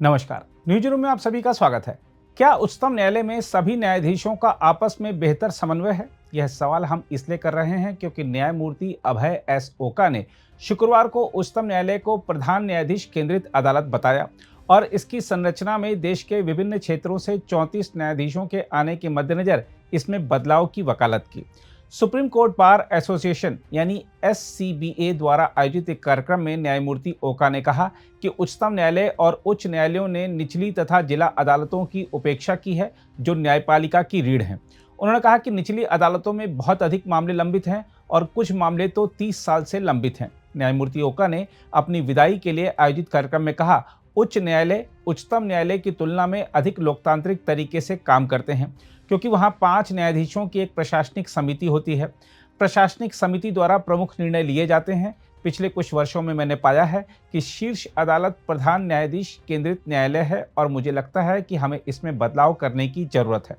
नमस्कार, news room में आप सभी का स्वागत है। क्या उच्चतम न्यायालय में सभी न्यायाधीशों का आपस में बेहतर समन्वय है? यह सवाल हम इसलिए कर रहे हैं क्योंकि न्यायमूर्ति अभय एस ओका ने शुक्रवार को उच्चतम न्यायालय को प्रधान न्यायाधीश केंद्रित अदालत बताया और इसकी संरचना में देश के विभिन्न क्षेत्रों से 34 न्यायाधीशों के आने के मद्देनजर इसमें बदलाव की वकालत की। सुप्रीम कोर्ट बार एसोसिएशन यानी SCBA द्वारा आयोजित एक कार्यक्रम में न्यायमूर्ति ओका ने कहा कि उच्चतम न्यायालय और उच्च न्यायालयों ने निचली तथा जिला अदालतों की उपेक्षा की है जो न्यायपालिका की रीढ़ हैं। उन्होंने कहा कि निचली अदालतों में बहुत अधिक मामले लंबित हैं और कुछ मामले तो 30 साल से लंबित हैं। न्यायमूर्ति ओका ने अपनी विदाई के लिए आयोजित कार्यक्रम में कहा, उच्च न्यायालय उच्चतम न्यायालय की तुलना में अधिक लोकतांत्रिक तरीके से काम करते हैं क्योंकि वहां 5 न्यायाधीशों की एक प्रशासनिक समिति होती है। प्रशासनिक समिति द्वारा प्रमुख निर्णय लिए जाते हैं। पिछले कुछ वर्षों में मैंने पाया है कि शीर्ष अदालत प्रधान न्यायाधीश केंद्रित न्यायालय है और मुझे लगता है कि हमें इसमें बदलाव करने की जरूरत है।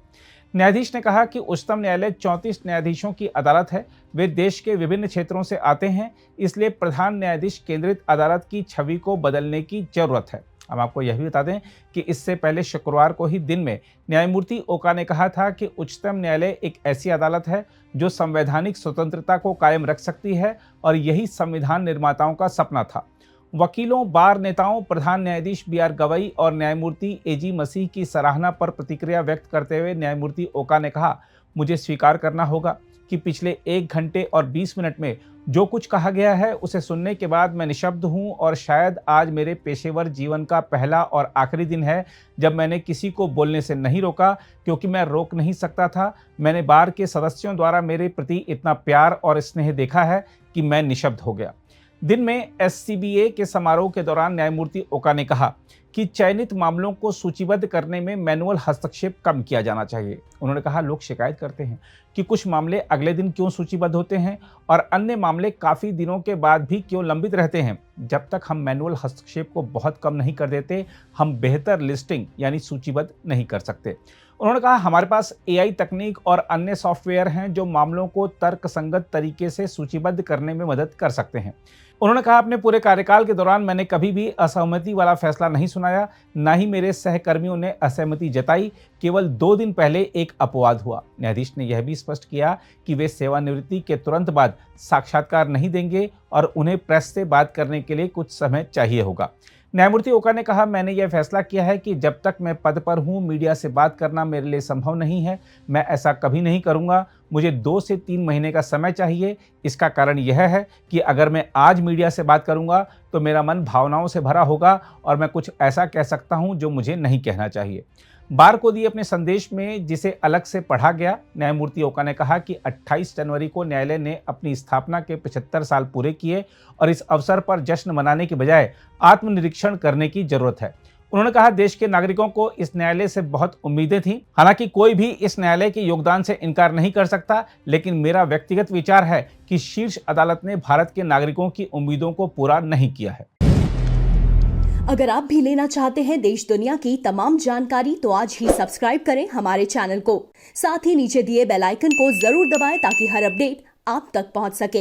न्यायाधीश ने कहा कि उच्चतम न्यायालय 34 न्यायाधीशों की अदालत है। वे देश के विभिन्न क्षेत्रों से आते हैं, इसलिए प्रधान न्यायाधीश केंद्रित अदालत की छवि को बदलने की जरूरत है। हम आपको यह भी बता दें कि इससे पहले शुक्रवार को ही दिन में न्यायमूर्ति ओका ने कहा था कि उच्चतम न्यायालय एक ऐसी अदालत है जो संवैधानिक स्वतंत्रता को कायम रख सकती है और यही संविधान निर्माताओं का सपना था। वकीलों, बार नेताओं, प्रधान न्यायाधीश BR गवई और न्यायमूर्ति AG मसीह की सराहना पर प्रतिक्रिया व्यक्त करते हुए न्यायमूर्ति ओका ने कहा, मुझे स्वीकार करना होगा कि पिछले 1 घंटे और 20 मिनट में जो कुछ कहा गया है उसे सुनने के बाद मैं निशब्द हूं और शायद आज मेरे पेशेवर जीवन का पहला और आखिरी दिन है जब मैंने किसी को बोलने से नहीं रोका क्योंकि मैं रोक नहीं सकता था। मैंने बार के सदस्यों द्वारा मेरे प्रति इतना प्यार और स्नेह देखा है कि मैं निशब्द हो गया। दिन में SCBA के समारोह के दौरान न्यायमूर्ति ओका ने कहा कि चयनित मामलों को सूचीबद्ध करने में मैनुअल हस्तक्षेप कम किया जाना चाहिए। उन्होंने कहा, लोग शिकायत करते हैं कि कुछ मामले अगले दिन क्यों सूचीबद्ध होते हैं और अन्य मामले काफ़ी दिनों के बाद भी क्यों लंबित रहते हैं। जब तक हम मैनुअल हस्तक्षेप को बहुत कम नहीं कर देते, हम बेहतर लिस्टिंग यानी सूचीबद्ध नहीं कर सकते। उन्होंने कहा, हमारे पास AI तकनीक और अन्य सॉफ्टवेयर हैं जो मामलों को तर्कसंगत तरीके से सूचीबद्ध करने में मदद कर सकते हैं। उन्होंने कहा, अपने पूरे कार्यकाल के दौरान मैंने कभी भी असहमति वाला फैसला नहीं सुनाया, ना ही मेरे सहकर्मियों ने असहमति जताई। केवल 2 दिन पहले एक अपवाद हुआ। न्यायाधीश ने यह भी स्पष्ट किया कि वे सेवानिवृत्ति के तुरंत बाद साक्षात्कार नहीं देंगे और उन्हें प्रेस से बात करने के लिए कुछ समय चाहिए होगा। न्यायमूर्ति ओका ने कहा, मैंने यह फैसला किया है कि जब तक मैं पद पर हूं, मीडिया से बात करना मेरे लिए संभव नहीं है। मैं ऐसा कभी नहीं करूंगा। मुझे 2 से 3 महीने का समय चाहिए। इसका कारण यह है कि अगर मैं आज मीडिया से बात करूंगा तो मेरा मन भावनाओं से भरा होगा और मैं कुछ ऐसा कह सकता हूं जो मुझे नहीं कहना चाहिए। बार को दिए अपने संदेश में, जिसे अलग से पढ़ा गया, न्यायमूर्ति ओका ने कहा कि 28 जनवरी को न्यायालय ने अपनी स्थापना के 75 साल पूरे किए और इस अवसर पर जश्न मनाने के बजाय आत्मनिरीक्षण करने की जरूरत है। उन्होंने कहा, देश के नागरिकों को इस न्यायालय से बहुत उम्मीदें थीं। हालांकि कोई भी इस न्यायालय के योगदान से इनकार नहीं कर सकता, लेकिन मेरा व्यक्तिगत विचार है कि शीर्ष अदालत ने भारत के नागरिकों की उम्मीदों को पूरा नहीं किया है। अगर आप भी लेना चाहते हैं देश दुनिया की तमाम जानकारी तो आज ही सब्सक्राइब करें हमारे चैनल को। साथ ही नीचे दिए बेल आइकन को जरूर दबाएं ताकि हर अपडेट आप तक पहुंच सके।